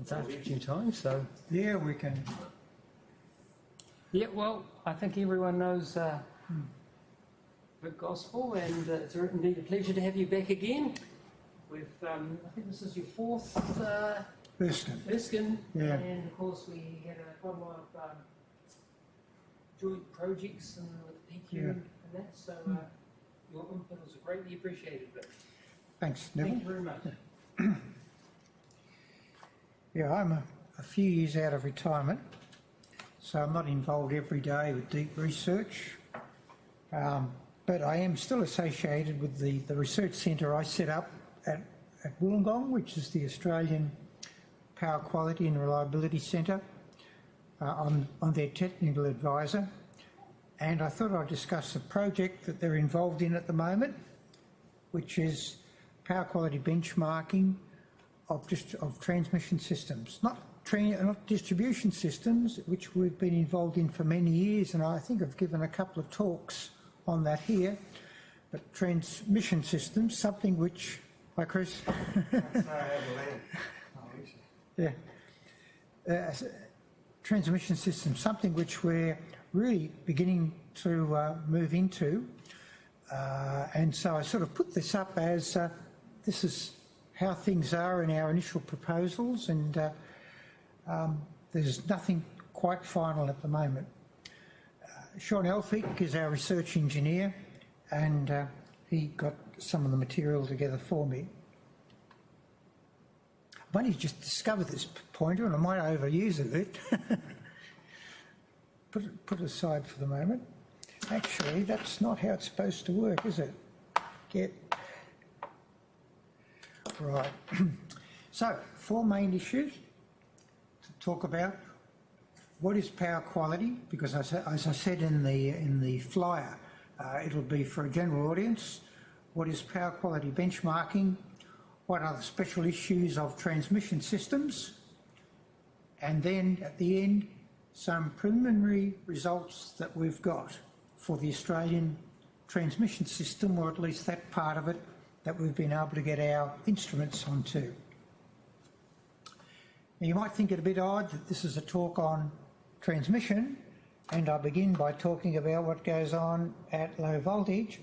It's after due time, so... Yeah, we can... Yeah, well, I think everyone knows Vic Gosbell, and it's indeed a pleasure to have you back again. With, I think this is your fourth... Erskine. Yeah. And of course we had quite a lot of joint projects and with PQ and that, so your input was greatly appreciated. Vic. Thanks, Neville. Thank you very much. Yeah, I'm a few years out of retirement, so I'm not involved every day with deep research, but I am still associated with the research centre I set up at Wollongong, which is the Australian Power Quality and Reliability Centre. I'm their technical advisor, and I thought I'd discuss a project that they're involved in at the moment, which is power quality benchmarking of transmission systems, not distribution systems, which we've been involved in for many years, and I think I've given a couple of talks on that here. But transmission systems, something which... Hi, Chris. Yeah. Transmission systems, something which we're really beginning to move into. And so I sort of put this up as this is how things are in our initial proposals, and there's nothing quite final at the moment. Sean Elphick is our research engineer, and he got some of the material together for me. I've only just discovered this pointer and I might overuse it a bit. Put it aside for the moment. Actually, that's not how it's supposed to work, is it? Right. So, four main issues to talk about. What is power quality? Because as I said in the flyer, it'll be for a general audience. What is power quality benchmarking? What are the special issues of transmission systems? And then at the end, some preliminary results that we've got for the Australian transmission system, or at least that part of it that we've been able to get our instruments onto. Now, you might think it a bit odd that this is a talk on transmission, and I begin by talking about what goes on at low voltage.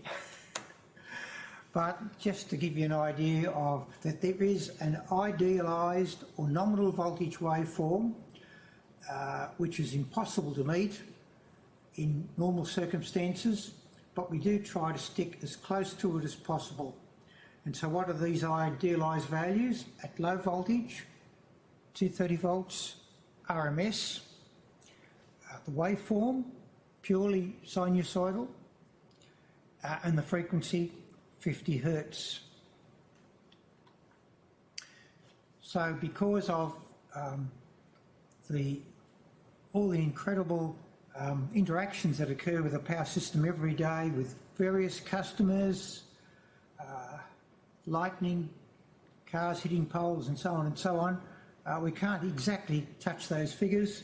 But just to give you an idea of that, there is an idealised or nominal voltage waveform which is impossible to meet in normal circumstances, but we do try to stick as close to it as possible. And so what are these idealised values? At low voltage, 230 volts RMS, the waveform, purely sinusoidal, and the frequency, 50 Hertz. So because of all the incredible interactions that occur with the power system every day with various customers, lightning, cars hitting poles and so on, we can't exactly touch those figures,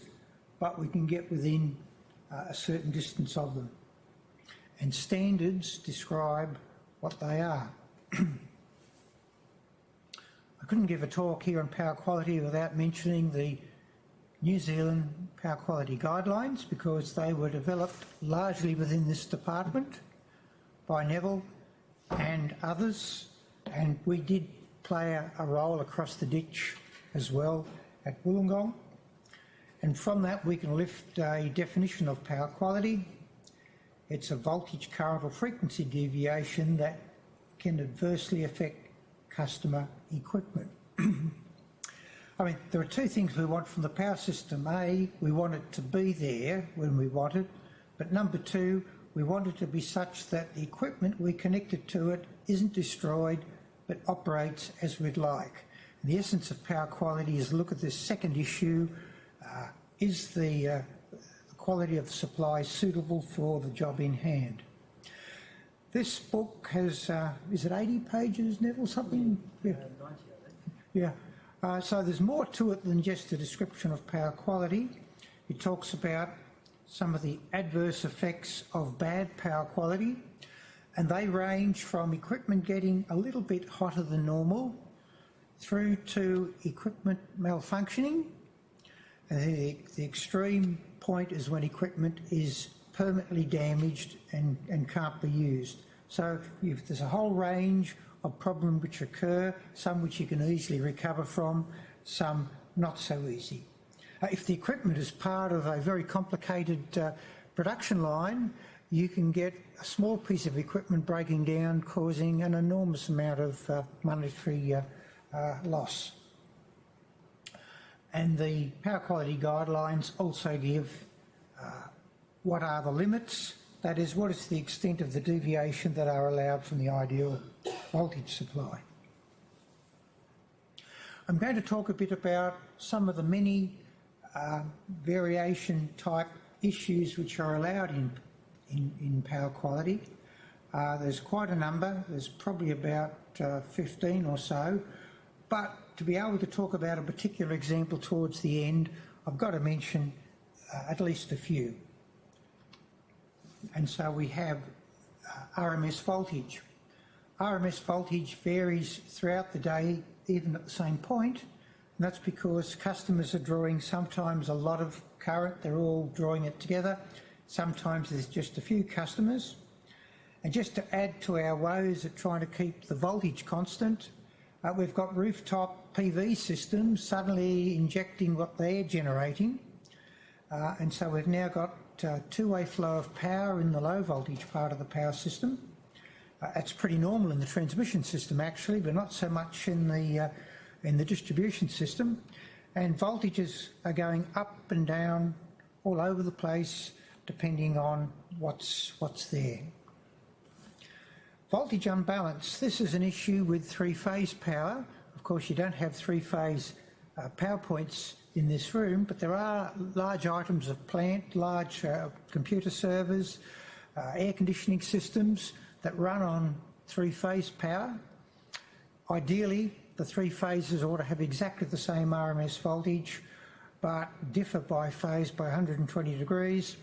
but we can get within a certain distance of them. And standards describe what they are. I couldn't give a talk here on power quality without mentioning the New Zealand Power Quality Guidelines, because they were developed largely within this department by Neville and others, and we did play a role across the ditch as well at Wollongong. And from that we can lift a definition of power quality. It's a voltage, current or frequency deviation that can adversely affect customer equipment. I mean, there are two things we want from the power system. A, we want it to be there when we want it, but number two, we want it to be such that the equipment we connected to it isn't destroyed but operates as we'd like. And the essence of power quality is look at this second issue. Is the quality of the supply suitable for the job in hand? This book has, is it 80 pages, Neville, something? Yeah. 90, I think. Yeah. So there's more to it than just a description of power quality. It talks about some of the adverse effects of bad power quality, and they range from equipment getting a little bit hotter than normal, through to equipment malfunctioning. And the extreme point is when equipment is permanently damaged and can't be used. So there's a whole range of problems which occur, some which you can easily recover from, some not so easy. If the equipment is part of a very complicated production line, you can get a small piece of equipment breaking down, causing an enormous amount of monetary loss. And the power quality guidelines also give what are the limits, that is, what is the extent of the deviation that are allowed from the ideal voltage supply. I'm going to talk a bit about some of the many variation type issues which are allowed in power quality. There's quite a number, there's probably about 15 or so, but to be able to talk about a particular example towards the end, I've got to mention at least a few. And so we have RMS voltage. RMS voltage varies throughout the day, even at the same point, and that's because customers are drawing sometimes a lot of current, they're all drawing it together, sometimes there's just a few customers. And just to add to our woes at trying to keep the voltage constant, we've got rooftop PV systems suddenly injecting what they're generating, and so we've now got two-way flow of power in the low voltage part of the power system. That's pretty normal in the transmission system actually, but not so much in the distribution system. And voltages are going up and down all over the place depending on what's there. Voltage unbalance. This is an issue with three-phase power. Of course, you don't have three-phase power points in this room, but there are large items of plant, large computer servers, air conditioning systems that run on three-phase power. Ideally, the three phases ought to have exactly the same RMS voltage, but differ by phase by 120 degrees.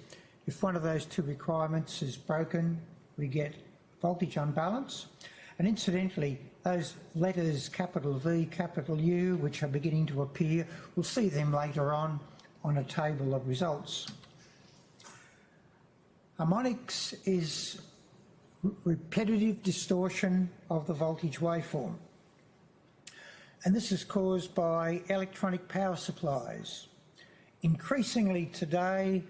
If one of those two requirements is broken, we get voltage unbalance. And incidentally, those letters capital V, capital U, which are beginning to appear, we'll see them later on a table of results. Harmonics is repetitive distortion of the voltage waveform. And this is caused by electronic power supplies. Increasingly today,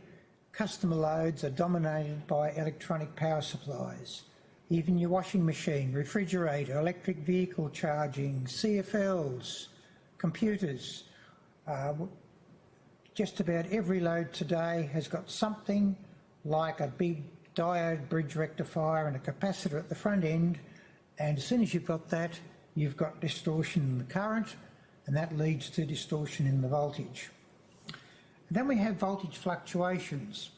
customer loads are dominated by electronic power supplies. Even your washing machine, refrigerator, electric vehicle charging, CFLs, computers. Just about every load today has got something like a big diode bridge rectifier and a capacitor at the front end, and as soon as you've got that, you've got distortion in the current, and that leads to distortion in the voltage. And then we have voltage fluctuations.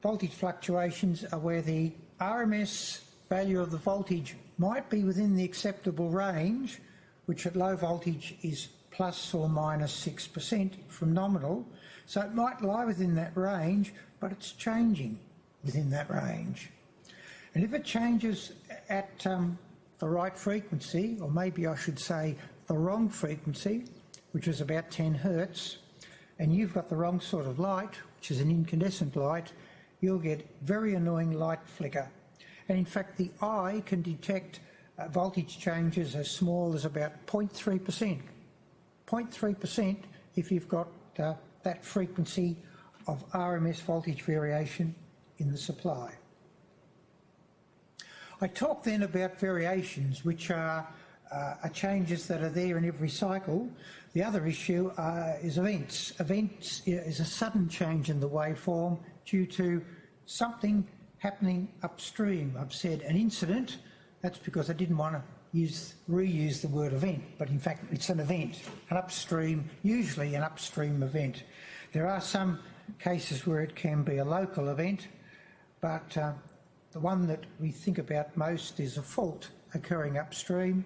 Voltage fluctuations are where the RMS value of the voltage might be within the acceptable range, which at low voltage is plus or minus 6% from nominal. So it might lie within that range, but it's changing within that range. And if it changes at the right frequency, or maybe I should say the wrong frequency, which is about 10 hertz, and you've got the wrong sort of light, which is an incandescent light, you'll get very annoying light flicker. And in fact, the eye can detect voltage changes as small as about 0.3%. 0.3% if you've got that frequency of RMS voltage variation in the supply. I talk then about variations, which are changes that are there in every cycle. The other issue is events. Events is a sudden change in the waveform due to something happening upstream. I've said an incident. That's because I didn't want to reuse the word event, but in fact it's an event, an upstream, usually an upstream event. There are some cases where it can be a local event, but the one that we think about most is a fault occurring upstream,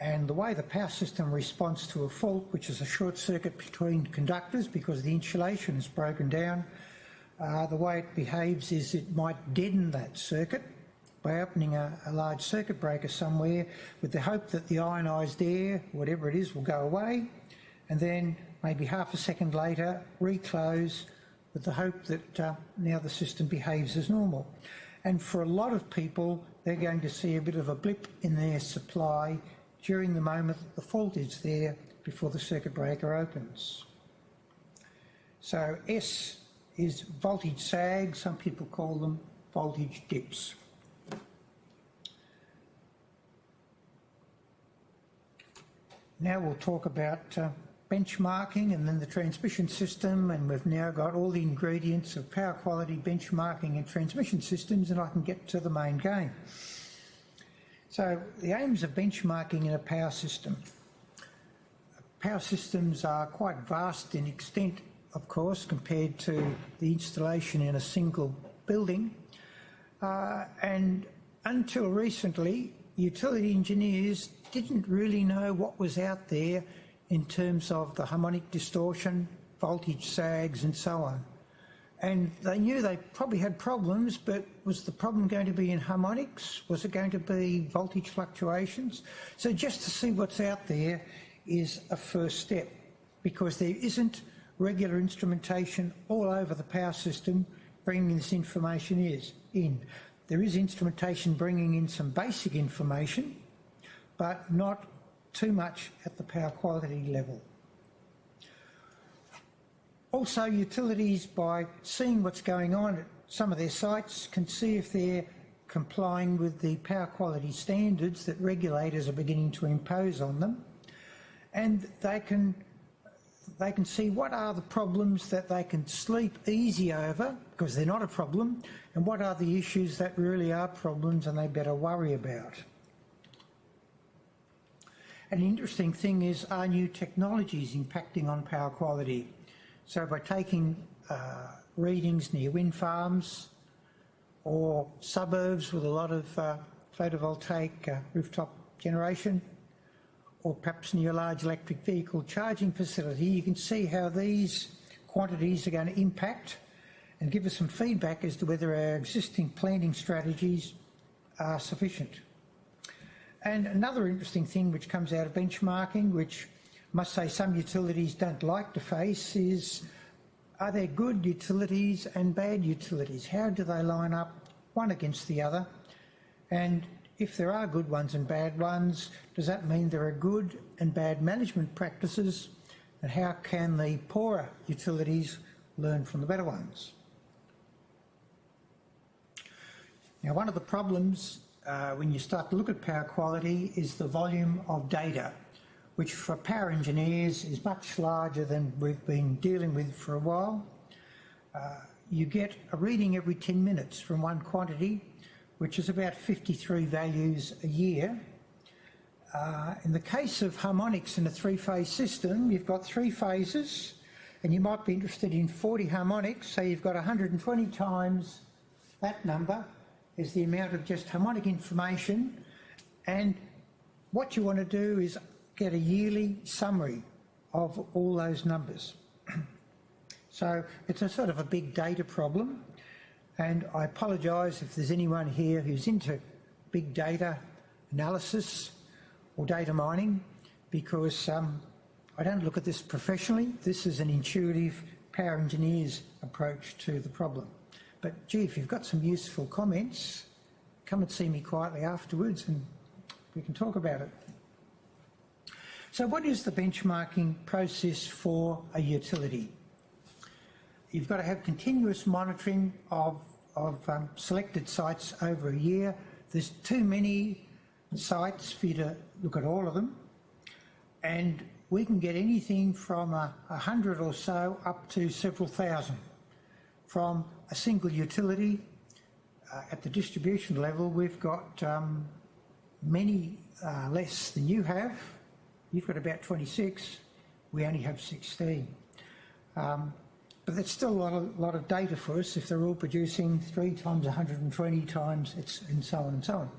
and the way the power system responds to a fault, which is a short circuit between conductors because the insulation is broken down, the way it behaves is it might deaden that circuit, by opening a large circuit breaker somewhere with the hope that the ionised air, whatever it is, will go away, and then maybe half a second later reclose with the hope that now the system behaves as normal. And for a lot of people, they're going to see a bit of a blip in their supply during the moment that the fault is there before the circuit breaker opens. So S is voltage sag, some people call them voltage dips. Now we'll talk about benchmarking and then the transmission system, and we've now got all the ingredients of power quality benchmarking and transmission systems, and I can get to the main game. So the aims of benchmarking in a power system. Power systems are quite vast in extent, of course, compared to the installation in a single building. And until recently, utility engineers didn't really know what was out there in terms of the harmonic distortion, voltage sags and so on. And they knew they probably had problems, but was the problem going to be in harmonics? Was it going to be voltage fluctuations? So just to see what's out there is a first step, because there isn't regular instrumentation all over the power system bringing this information in. There is instrumentation bringing in some basic information, but not too much at the power quality level. Also, utilities, by seeing what's going on at some of their sites, can see if they're complying with the power quality standards that regulators are beginning to impose on them, and they can see what are the problems that they can sleep easy over because they're not a problem, and what are the issues that really are problems and they better worry about. An interesting thing is, are new technologies impacting on power quality? So by taking readings near wind farms or suburbs with a lot of photovoltaic rooftop generation, or perhaps near a large electric vehicle charging facility, you can see how these quantities are going to impact and give us some feedback as to whether our existing planning strategies are sufficient. And another interesting thing which comes out of benchmarking, which I must say some utilities don't like to face, is are there good utilities and bad utilities? How do they line up one against the other? And if there are good ones and bad ones, does that mean there are good and bad management practices? And how can the poorer utilities learn from the better ones? Now, one of the problems when you start to look at power quality is the volume of data, which for power engineers is much larger than we've been dealing with for a while. You get a reading every 10 minutes from one quantity, which is about 53 values a year. In the case of harmonics in a three-phase system, you've got three phases, and you might be interested in 40 harmonics, so you've got 120 times that number is the amount of just harmonic information, and what you want to do is get a yearly summary of all those numbers. So it's a sort of a big data problem, and I apologise if there's anyone here who's into big data analysis or data mining, because I don't look at this professionally. This is an intuitive power engineer's approach to the problem. But gee, if you've got some useful comments, come and see me quietly afterwards and we can talk about it. So what is the benchmarking process for a utility? You've got to have continuous monitoring of selected sites over a year. There's too many sites for you to look at all of them, and we can get anything from 100 or so up to several thousand from a single utility. At the distribution level, we've got many less than you have. You've got about 26, we only have 16. But that's still a lot of data for us if they're all producing 3 times 120 times, and so on and so on.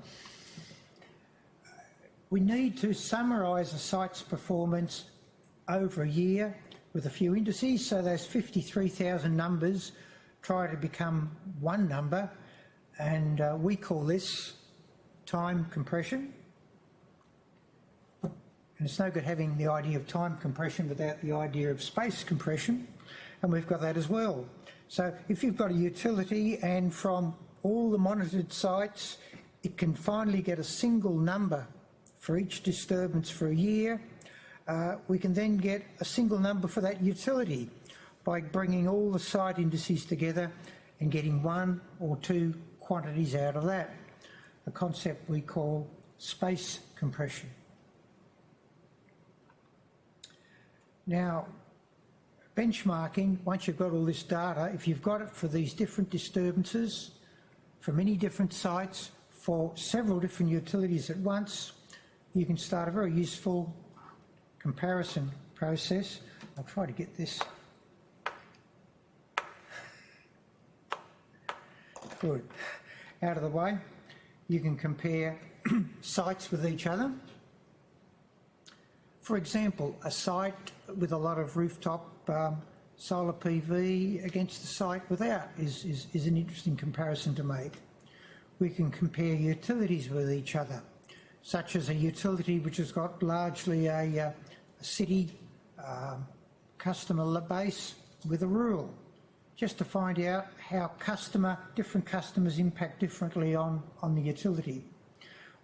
We need to summarise a site's performance over a year with a few indices, so those 53,000 numbers try to become one number, and we call this time compression. And it's no good having the idea of time compression without the idea of space compression, and we've got that as well. So if you've got a utility and from all the monitored sites it can finally get a single number for each disturbance for a year, we can then get a single number for that utility by bringing all the site indices together and getting one or two quantities out of that, a concept we call space compression. Now, benchmarking, once you've got all this data, if you've got it for these different disturbances, for many different sites, for several different utilities at once, you can start a very useful comparison process. I'll try to get this. Good. Out of the way. You can compare sites with each other. For example, a site with a lot of rooftop solar PV against the site without is an interesting comparison to make. We can compare utilities with each other, such as a utility which has got largely a city customer base with a rural, just to find out how different customers impact differently on the utility.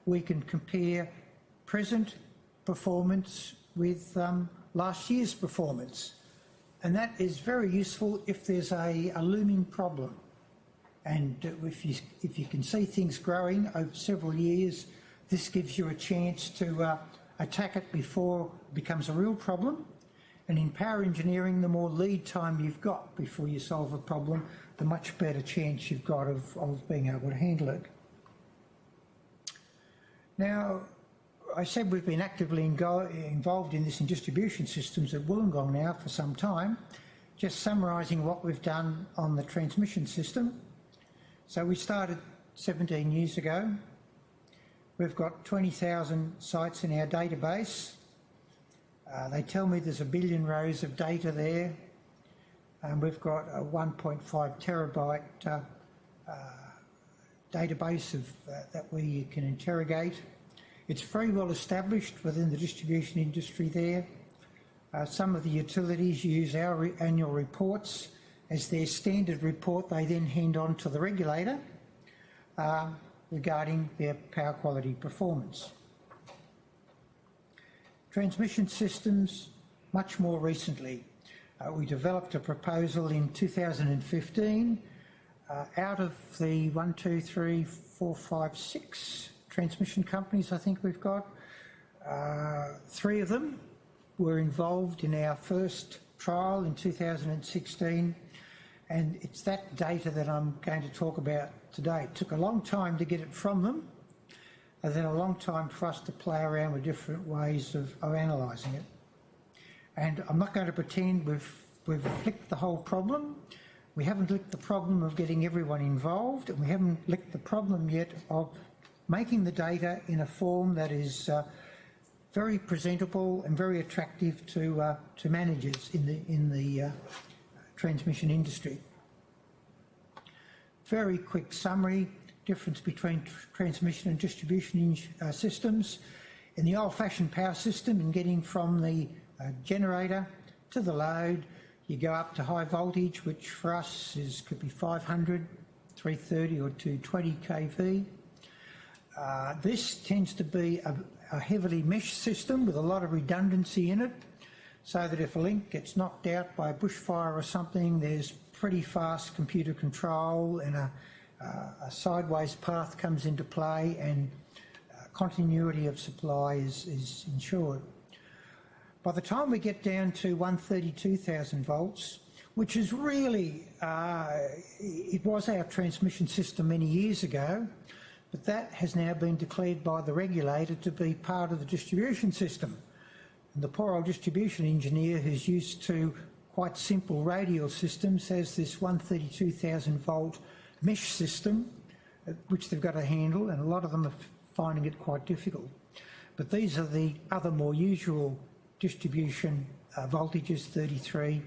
We can compare present performance with last year's performance, and that is very useful if there's a looming problem, and if you can see things growing over several years, this gives you a chance to attack it before it becomes a real problem. And in power engineering, the more lead time you've got before you solve a problem, the much better chance you've got of being able to handle it. Now, I said we've been actively involved in this in distribution systems at Wollongong now for some time. Just summarising what we've done on the transmission system. So we started 17 years ago. We've got 20,000 sites in our database. They tell me there's 1 billion rows of data there. We've got a 1.5 terabyte database that we can interrogate. It's very well established within the distribution industry there. Some of the utilities use our annual reports as their standard report. They then hand on to the regulator regarding their power quality performance. Transmission systems, much more recently. We developed a proposal in 2015 out of the 1, 2, 3, 4, 5, 6 transmission companies I think we've got. 3 of them were involved in our first trial in 2016, and it's that data that I'm going to talk about today. It took a long time to get it from them, and then a long time for us to play around with different ways of analysing it. And I'm not going to pretend we've licked the whole problem. We haven't licked the problem of getting everyone involved, and we haven't licked the problem yet of making the data in a form that is very presentable and very attractive to managers in the transmission industry. Very quick summary, difference between transmission and distribution systems. In the old-fashioned power system, in getting from the generator to the load, you go up to high voltage, which for us could be 500, 330 or 220 kV. This tends to be a heavily meshed system with a lot of redundancy in it, so that if a link gets knocked out by a bushfire or something, there's pretty fast computer control and a sideways path comes into play, and continuity of supply is ensured. By the time we get down to 132,000 volts, which is really, it was our transmission system many years ago, but that has now been declared by the regulator to be part of the distribution system. And the poor old distribution engineer who's used to quite simple radial systems has this 132,000 volt mesh system, which they've got to handle, and a lot of them are finding it quite difficult. But these are the other more usual distribution voltages: 33,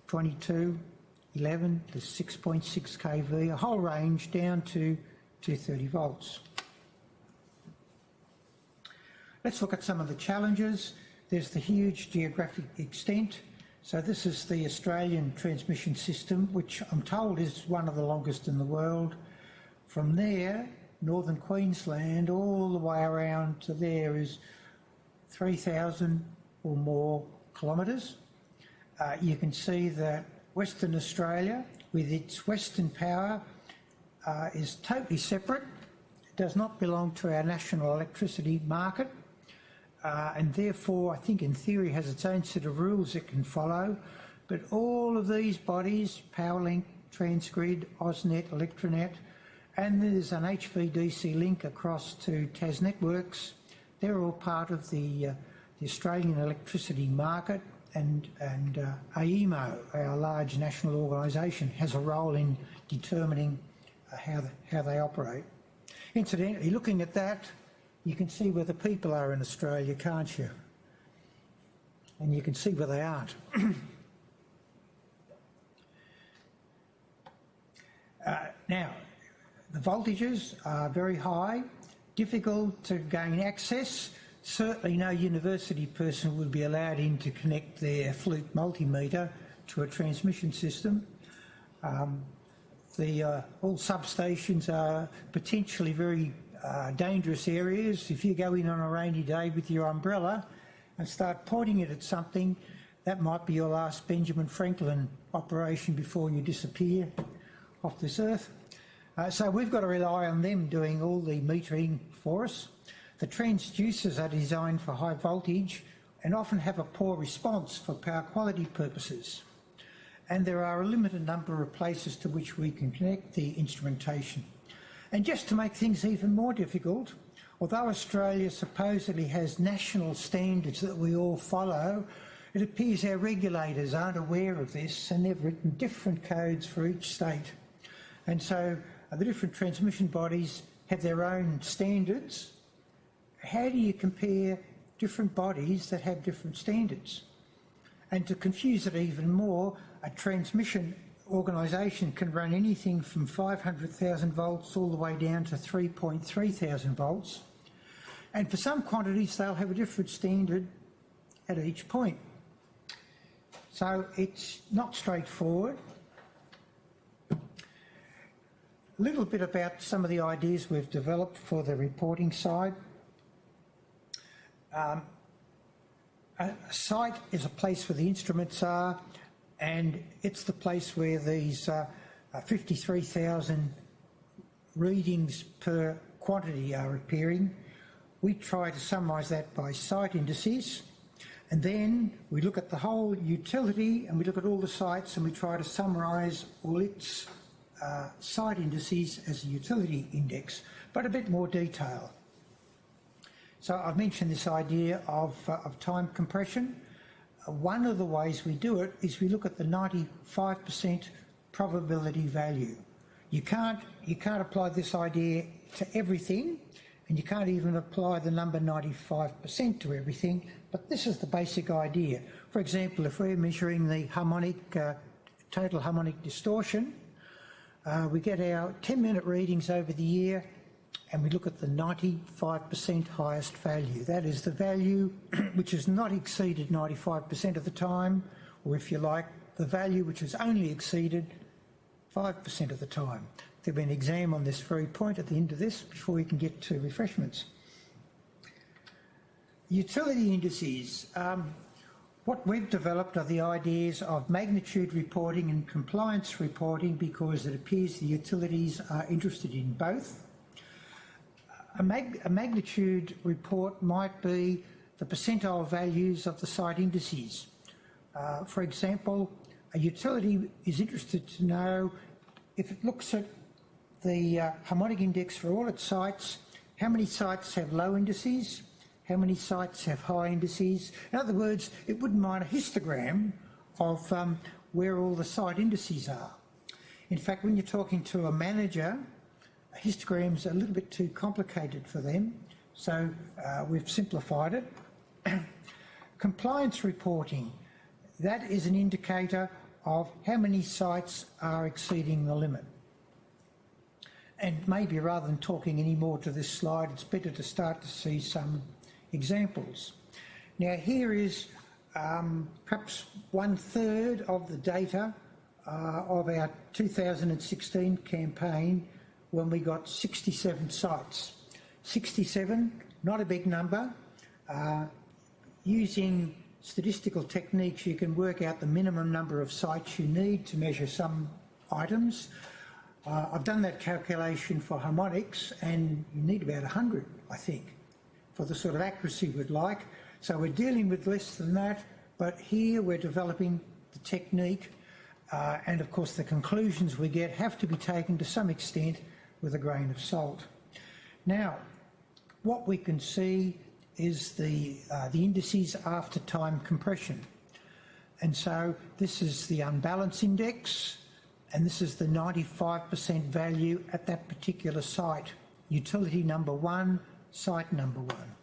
22, 11, the 6.6 kV, a whole range down to 230 volts. Let's look at some of the challenges. There's the huge geographic extent. So this is the Australian transmission system, which I'm told is one of the longest in the world. From there, northern Queensland, all the way around to there is 3,000 or more kilometres. You can see that Western Australia, with its Western power, is totally separate. It does not belong to our national electricity market. And therefore, I think in theory has its own set of rules it can follow, but all of these bodies, Powerlink, Transgrid, AusNet, Electronet, and there's an HVDC link across to Tas Networks, they're all part of the Australian electricity market, and AEMO, our large national organisation, has a role in determining how they operate. Incidentally, looking at that, you can see where the people are in Australia, can't you? And you can see where they aren't. Now, the voltages are very high, difficult to gain access. Certainly no university person would be allowed in to connect their flute multimeter to a transmission system. All substations are potentially very dangerous areas. If you go in on a rainy day with your umbrella and start pointing it at something, that might be your last Benjamin Franklin operation before you disappear off this earth. So we've got to rely on them doing all the metering for us. The transducers are designed for high voltage and often have a poor response for power quality purposes. And there are a limited number of places to which we can connect the instrumentation. And just to make things even more difficult, although Australia supposedly has national standards that we all follow, it appears our regulators aren't aware of this, and they've written different codes for each state. And so the different transmission bodies have their own standards. How do you compare different bodies that have different standards? And to confuse it even more, a transmission organisation can run anything from 500,000 volts all the way down to 3.3 thousand volts. And for some quantities, they'll have a different standard at each point. So it's not straightforward. A little bit about some of the ideas we've developed for the reporting side. A site is a place where the instruments are, and it's the place where these 53,000 readings per quantity are appearing. We try to summarise that by site indices, and then we look at the whole utility and we look at all the sites and we try to summarise all its site indices as a utility index, but a bit more detail. So I've mentioned this idea of time compression. One of the ways we do it is we look at the 95% probability value. You can't apply this idea to everything, and you can't even apply the number 95% to everything, but this is the basic idea. For example, if we're measuring the total harmonic distortion, we get our 10-minute readings over the year, and we look at the 95% highest value. That is the value which has not exceeded 95% of the time, or if you like, the value which has only exceeded 5% of the time. There'll be an exam on this very point at the end of this before we can get to refreshments. Utility indices. What we've developed are the ideas of magnitude reporting and compliance reporting, because it appears the utilities are interested in both. A magnitude report might be the percentile values of the site indices. For example, a utility is interested to know, if it looks at the harmonic index for all its sites, how many sites have low indices, how many sites have high indices. In other words, it wouldn't mind a histogram of where all the site indices are. In fact, when you're talking to a manager, histograms are a little bit too complicated for them, so we've simplified it. Compliance reporting, that is an indicator of how many sites are exceeding the limit. And maybe rather than talking any more to this slide, it's better to start to see some examples. Now here is perhaps 1/3 of the data of our 2016 campaign when we got 67 sites. 67, not a big number. Using statistical techniques, you can work out the minimum number of sites you need to measure some items. I've done that calculation for harmonics, and you need about 100, I think, for the sort of accuracy we'd like. So we're dealing with less than that, but here we're developing the technique, and of course the conclusions we get have to be taken to some extent with a grain of salt. Now, what we can see is the indices after time compression. And so this is the unbalance index, and this is the 95% value at that particular site. Utility number 1, site number 1.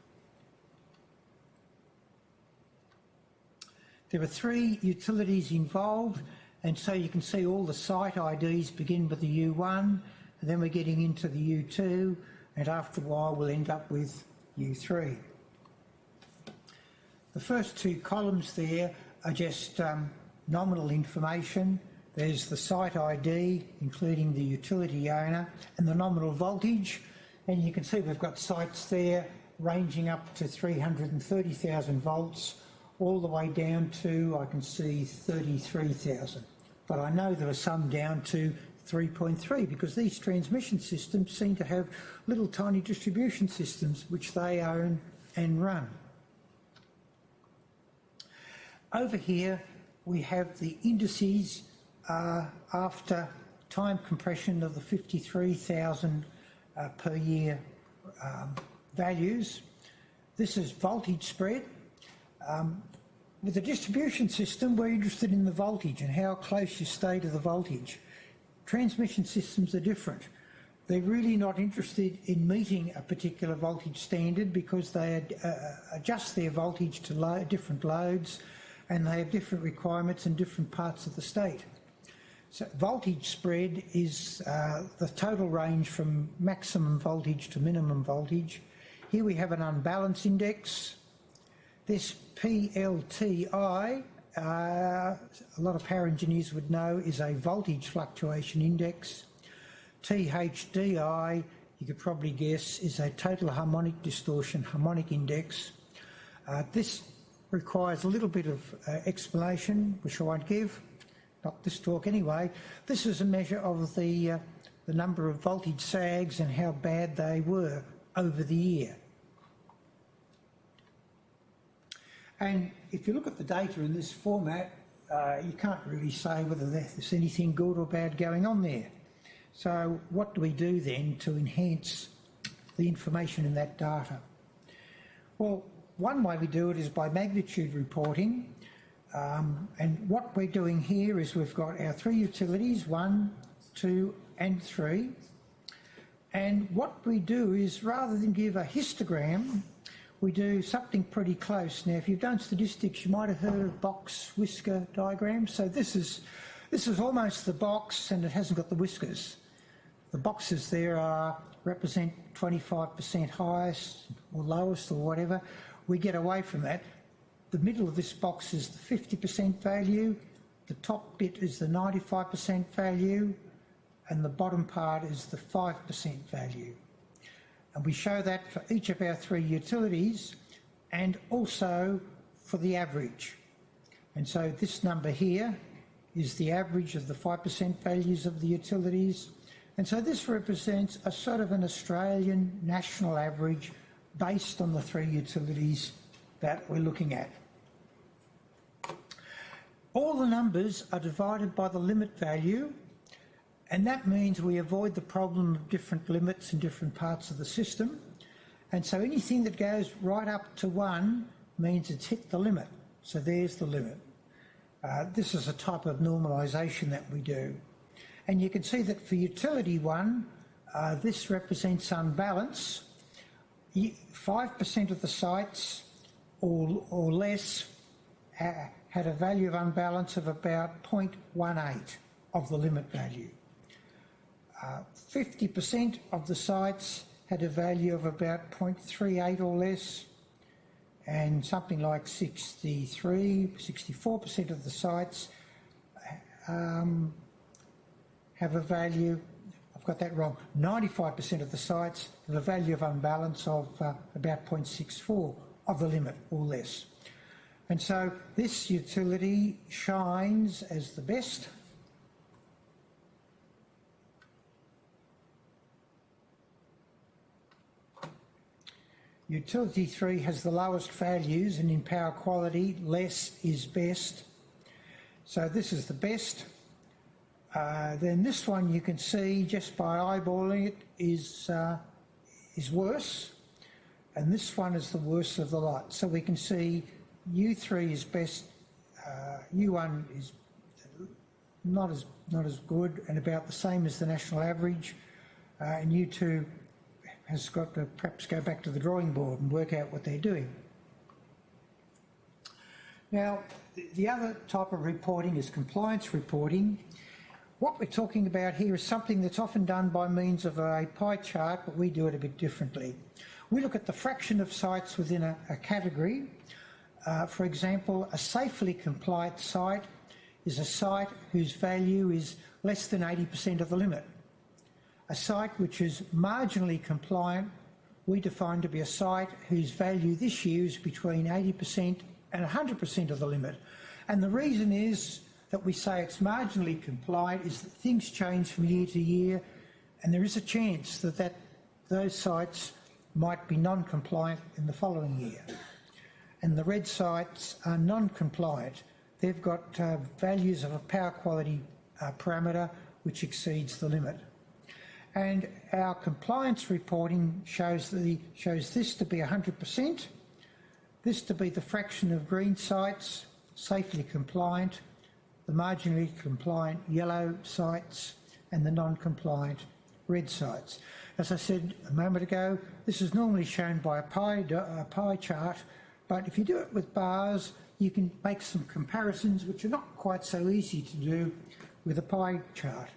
There are 3 utilities involved, and so you can see all the site IDs begin with the U1, and then we're getting into the U2, and after a while we'll end up with U3. The first 2 columns there are just nominal information. There's the site ID, including the utility owner, and the nominal voltage. And you can see we've got sites there ranging up to 330,000 volts, all the way down to, I can see, 33,000. But I know there are some down to 3.3 because these transmission systems seem to have little tiny distribution systems which they own and run. Over here we have the indices after time compression of the 53,000 per year values. This is voltage spread. With the distribution system, we're interested in the voltage and how close you stay to the voltage. Transmission systems are different. They're really not interested in meeting a particular voltage standard because they adjust their voltage to different loads, and they have different requirements in different parts of the state. So voltage spread is the total range from maximum voltage to minimum voltage. Here we have an unbalance index. This PLTI, a lot of power engineers would know, is a voltage fluctuation index. THDI, you could probably guess, is a total harmonic distortion harmonic index. This requires a little bit of explanation, which I won't give, not this talk anyway. This is a measure of the number of voltage sags and how bad they were over the year. And if you look at the data in this format, you can't really say whether there's anything good or bad going on there. So what do we do then to enhance the information in that data? Well, one way we do it is by magnitude reporting. And what we're doing here is we've got our 3 utilities, 1, 2 and 3. And what we do is, rather than give a histogram, we do something pretty close. Now, if you've done statistics, you might have heard of box whisker diagrams. So this is almost the box, and it hasn't got the whiskers. The boxes there represent 25% highest or lowest or whatever. We get away from that. The middle of this box is the 50% value, the top bit is the 95% value, and the bottom part is the 5% value. And we show that for each of our 3 utilities and also for the average. And so this number here is the average of the 5% values of the utilities. And so this represents a sort of an Australian national average based on the 3 utilities that we're looking at. All the numbers are divided by the limit value, and that means we avoid the problem of different limits in different parts of the system. And so anything that goes right up to 1 means it's hit the limit. So there's the limit. This is a type of normalisation that we do. And you can see that for utility 1, this represents unbalance. 5% of the sites or less had a value of unbalance of about 0.18 of the limit value. 50% of the sites had a value of about 0.38 or less, and something like 64% of the sites have a value, I've got that wrong, 95% of the sites have a value of unbalance of about 0.64 of the limit or less. And so this utility shines as the best. Utility 3 has the lowest values, and in power quality, less is best. So this is the best. Then this one you can see just by eyeballing it is worse, and this one is the worst of the lot. So we can see U3 is best, U1 is not as good and about the same as the national average, and U2 has got to perhaps go back to the drawing board and work out what they're doing. Now, the other type of reporting is compliance reporting. What we're talking about here is something that's often done by means of a pie chart, but we do it a bit differently. We look at the fraction of sites within a category. For example, a safely compliant site is a site whose value is less than 80% of the limit. A site which is marginally compliant, we define to be a site whose value this year is between 80% and 100% of the limit. And the reason is that we say it's marginally compliant is that things change from year to year, and there is a chance that those sites might be non-compliant in the following year. And the red sites are non-compliant. They've got values of a power quality parameter which exceeds the limit. And our compliance reporting shows this to be 100%, this to be the fraction of green sites, safely compliant, the marginally compliant yellow sites, and the non-compliant red sites. As I said a moment ago, this is normally shown by a pie chart, but if you do it with bars, you can make some comparisons which are not quite so easy to do with a pie chart.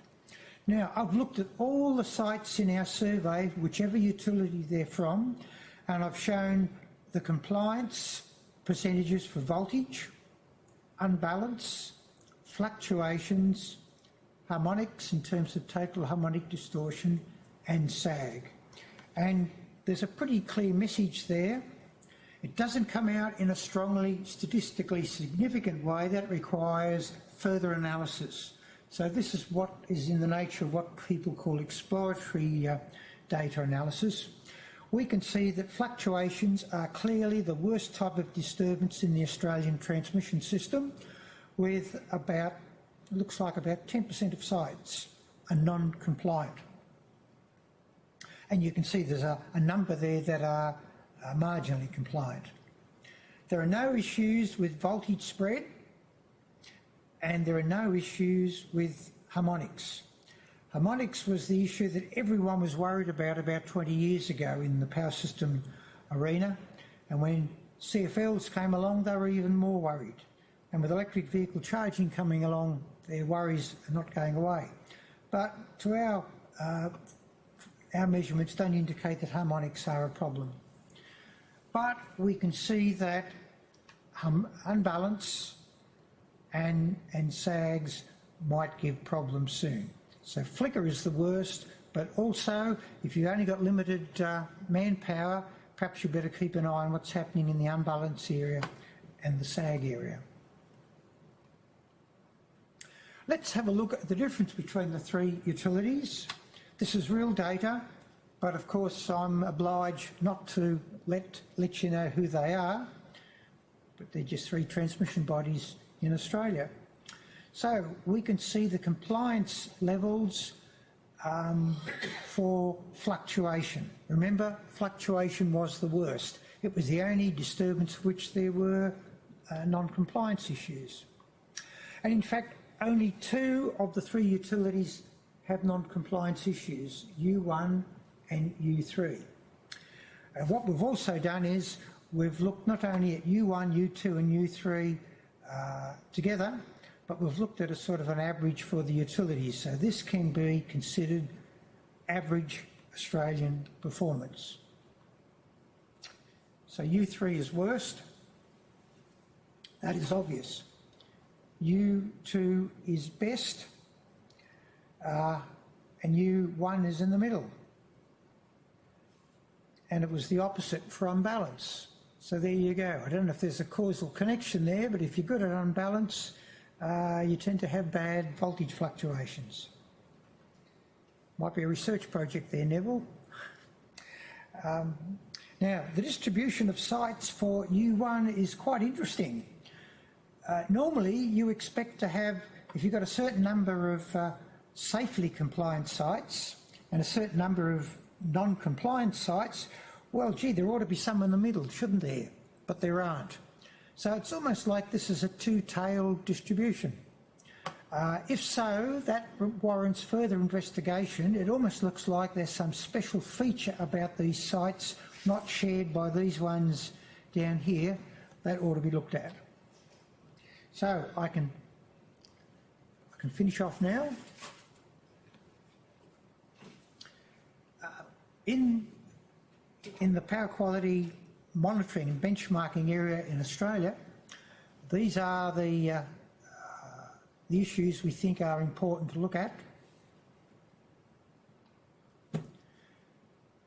Now, I've looked at all the sites in our survey, whichever utility they're from, and I've shown the compliance percentages for voltage, unbalance, fluctuations, harmonics in terms of total harmonic distortion, and sag. And there's a pretty clear message there. It doesn't come out in a strongly statistically significant way. That requires further analysis. So this is what is in the nature of what people call exploratory data analysis. We can see that fluctuations are clearly the worst type of disturbance in the Australian transmission system, with about, looks like about 10% of sites are non-compliant. And you can see there's a number there that are marginally compliant. There are no issues with voltage spread, and there are no issues with harmonics. Harmonics was the issue that everyone was worried about 20 years ago in the power system arena, and when CFLs came along they were even more worried. And with electric vehicle charging coming along, their worries are not going away. But to our measurements don't indicate that harmonics are a problem. But we can see that unbalance and sags might give problems soon. So flicker is the worst, but also if you've only got limited manpower, perhaps you better keep an eye on what's happening in the unbalance area and the sag area. Let's have a look at the difference between the three utilities. This is real data, but of course I'm obliged not to let you know who they are, but they're just three transmission bodies in Australia. So we can see the compliance levels for fluctuation. Remember, fluctuation was the worst. It was the only disturbance for which there were non-compliance issues. And in fact, only two of the three utilities have non-compliance issues, U1 and U3. And what we've also done is we've looked not only at U1, U2 and U3 together, but we've looked at a sort of an average for the utilities. So this can be considered average Australian performance. So U3 is worst. That is obvious. U2 is best, and U1 is in the middle. And it was the opposite for unbalance. So there you go. I don't know if there's a causal connection there, but if you're good at unbalance, you tend to have bad voltage fluctuations. Might be a research project there, Neville. Now, the distribution of sites for U1 is quite interesting. Normally, you expect to have, if you've got a certain number of safely compliant sites and a certain number of non-compliant sites, well, gee, there ought to be some in the middle, shouldn't there? But there aren't. So it's almost like this is a two-tailed distribution. If so, that warrants further investigation. It almost looks like there's some special feature about these sites not shared by these ones down here that ought to be looked at. So I can finish off now. In the power quality monitoring and benchmarking area in Australia, these are the issues we think are important to look at.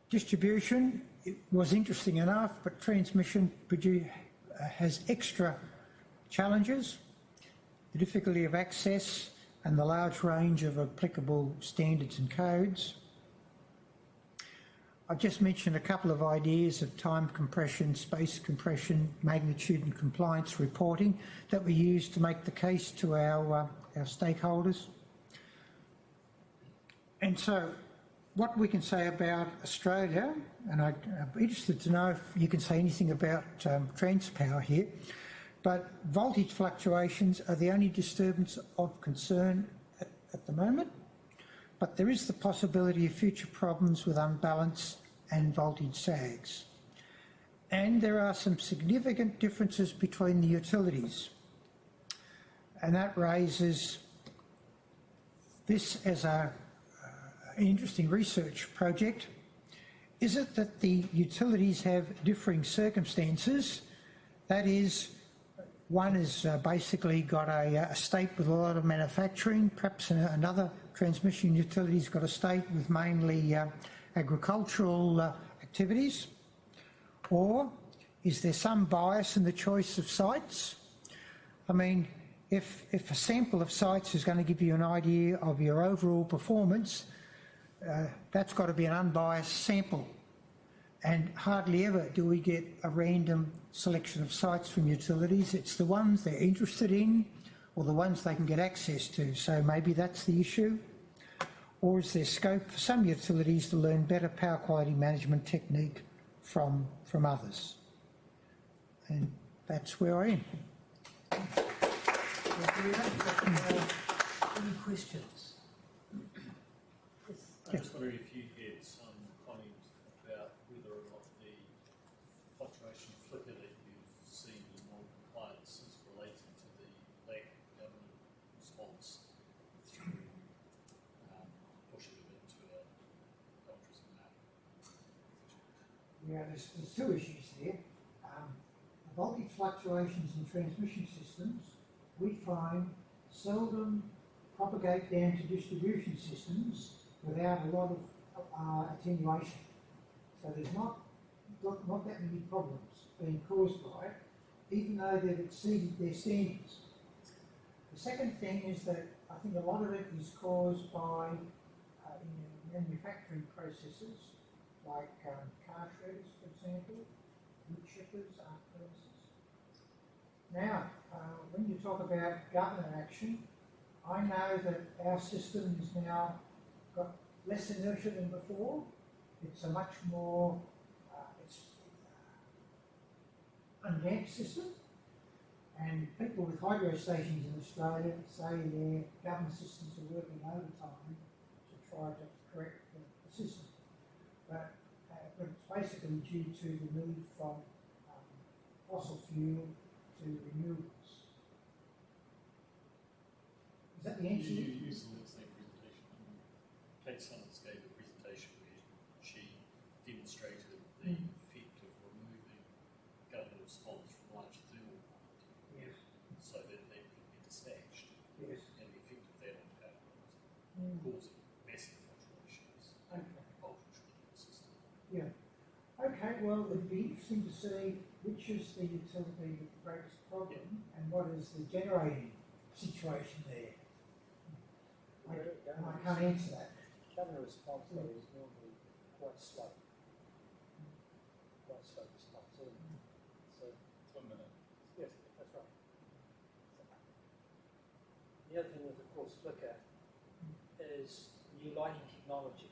Distribution was interesting enough, but transmission has extra challenges, the difficulty of access and the large range of applicable standards and codes. I've just mentioned a couple of ideas of time compression, space compression, magnitude and compliance reporting that we use to make the case to our stakeholders. And so what we can say about Australia, and I'm interested to know if you can say anything about Transpower here, but voltage fluctuations are the only disturbance of concern at the moment, but there is the possibility of future problems with unbalance and voltage sags. And there are some significant differences between the utilities, and that raises this as an interesting research project. Is it that the utilities have differing circumstances? That is, one has basically got a state with a lot of manufacturing, perhaps another transmission utility's got a state with mainly agricultural activities, or is there some bias in the choice of sites? I mean, if a sample of sites is going to give you an idea of your overall performance, that's got to be an unbiased sample. And hardly ever do we get a random selection of sites from utilities. It's the ones they're interested in or the ones they can get access to. So maybe that's the issue. Or is there scope for some utilities to learn better power quality management technique from others? And that's where I am. Any questions? I just wonder if you had some comment about whether or not the fluctuation flicker that you've seen in non-compliance is related to the lack of government response through pushing it into a electricity market. Yeah, there's two issues there. The voltage fluctuations in transmission systems we find seldom propagate down to distribution systems without a lot of attenuation. So there's not that many problems being caused by it, even though they've exceeded their standards. The second thing is that I think a lot of it is caused by manufacturing processes, like car shredders, for example, wood chippers, art furnaces. Now, when you talk about government action, I know that our system is now got less inertia than before. It's a much more undamped system, and people with hydro stations in Australia say their government systems are working overtime to try to correct the system. But it's basically due to the move from fossil fuel to renewables. Is that the answer? You used the same presentation. Kate Summers gave a presentation presentation where she demonstrated the effect of removing government response from large thermal plant Yes. so that they could be dispatched, Yes. and the effect of that on power grids, Mm. causing massive fluctuations in Okay. the voltage within the system. Yeah. Okay, well, it'd be interesting to see which is the utility with the greatest problem and what is the generating situation there. I can't answer that. Government response though is normally quite slow. Quite slow response. So 1 minute. yes, that's right. The other thing with the course flicker is new lighting technology.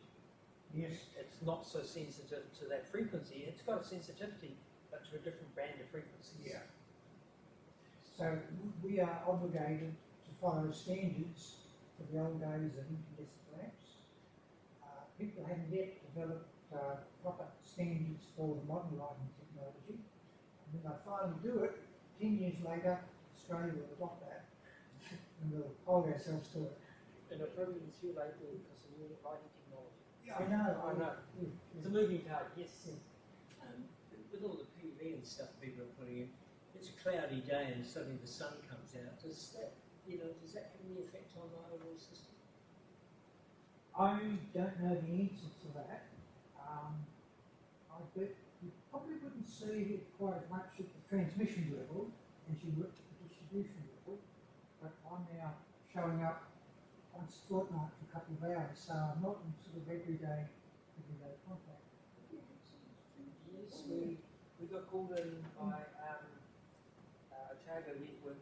Yes. It's not so sensitive to that frequency. It's got a sensitivity, but to a different band of frequencies. Yeah. So we are obligated to follow standards for the old days of incandescent lamps. People haven't yet developed proper standards for the modern lighting technology. And when they finally do it, 10 years later, Australia will adopt that and we'll hold ourselves to it. And it'll probably be too late because of new lighting technology. Yeah, I know. I know. It's a moving target, yes. With all the PV and stuff people are putting in, it's a cloudy day and suddenly the sun comes out. Does that have any effect on the overall system? I don't know the answer to that. I bet you probably wouldn't see it quite as much at the transmission level as you would at the distribution level. But I'm now showing up once a fortnight for a couple of hours, so I'm not in sort of everyday contact. Yes, we got called in by Otago Network,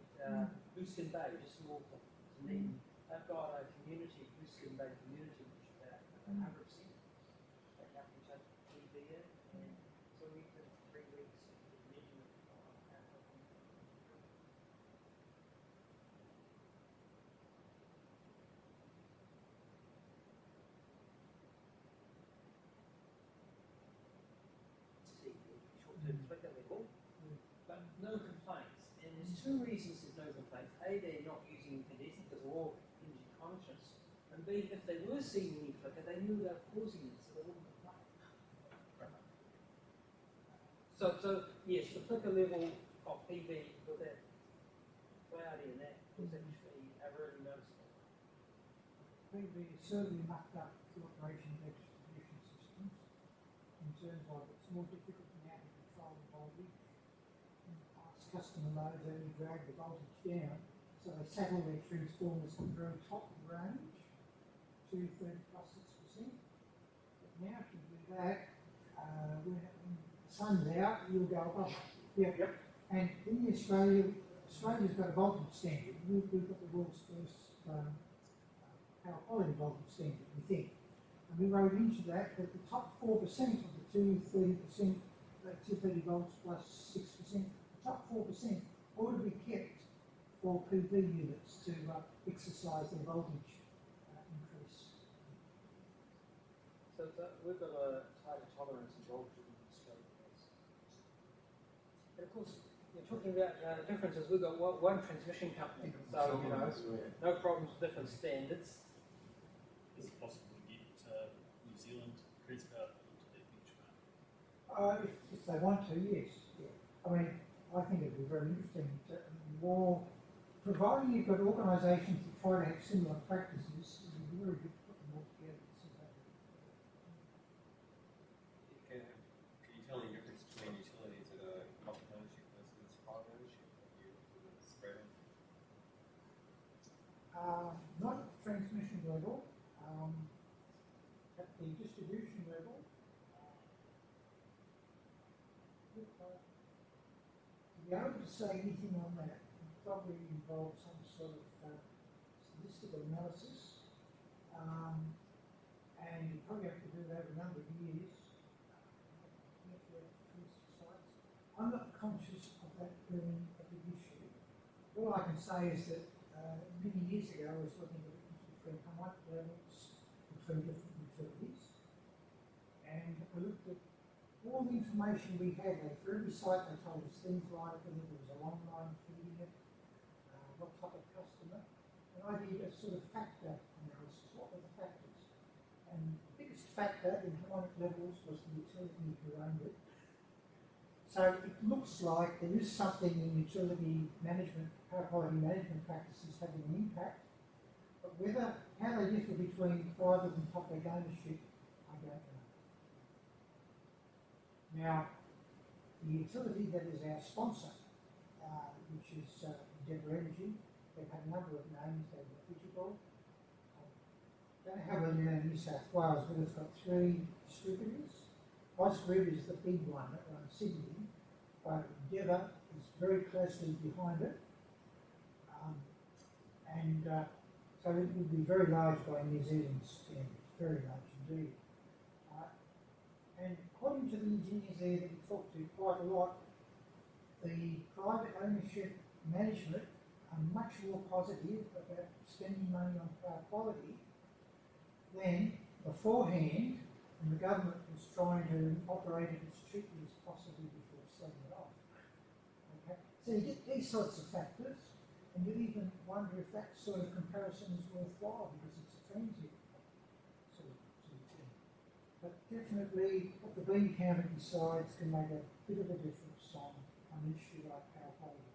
Buskin Bay, just north of Dunedin. They've got a community, Buskin Bay community, which is about 100%. They help me take PV in, and so we did 3 weeks of measurement on how to short-term flicker level, but no complaints. And there's 2 reasons there's no complaints. A, they're not using incandescent because they're all energy conscious. And B, if they were seeing any flicker, they knew they were causing it, so they wouldn't complain. So yes, the flicker level of PV with that cloudy and that was actually really noticeable. PV is certainly mucked up the operation of their distribution systems in terms of it's more difficult now to control the voltage. In the past, customer loads only drag the voltage down, so they saddle their transformers at the very top of the range to 30 plus 6%. But now if you do that, when the sun's out, you'll go above it. Yep. And in Australia's got a voltage standard. We've got the world's first power quality voltage standard, we think. And we wrote into that the top 4% of the 230%, 230 volts plus 6%, the top 4% ought to be kept for PV units to exercise their voltage increase. So we've got a tighter tolerance in voltage in Australia. And of course, you're talking about differences. We've got one transmission company, so no problems with different standards. Is it possible to get New Zealand grids power into that benchmark? If they want to, yes. Yeah. I mean, I think it'd be very interesting to more, providing you've got organisations that try to have similar practices, it would be very good to put them all together and see that. Can you tell any difference between utilities at a public ownership versus private ownership? Are you able to spread them? Not at the transmission level, at the distribution level. To be able to say anything on that would probably involve some sort of statistical analysis, and you probably have to do that over a number of years. I'm not conscious of that being a big issue. All I can say is that many years ago I was looking at the difference between height levels between different utilities, and I looked at all the information we had. For every site they told us things like whether there was a long line feeding it, what type of customer, and I did a sort of factor analysis. What were the factors? And the biggest factor in harmonic levels was the utility who owned it. So it looks like there is something in utility management, power quality management practices having an impact, but how they differ between private and public ownership, I don't know. Now, the utility that is our sponsor, which is Endeavour Energy, they've had a number of names, they've got Digital. I don't know how well you know New South Wales, but it's got 3 distributors. Ausgrid is the big one that runs Sydney, but Endeavour is very closely behind it. So it would be very large by New Zealand standards, very large indeed. And according to the engineers there that we talked to quite a lot, the private ownership management are much more positive about spending money on power quality than beforehand when the government was trying to operate it as cheaply as possible before selling it off. Okay? So you get these sorts of factors, and you even wonder if that sort of comparison is worthwhile because it's a transient sort of thing. But definitely what the bean counter decides can make a bit of a difference on an issue like power quality.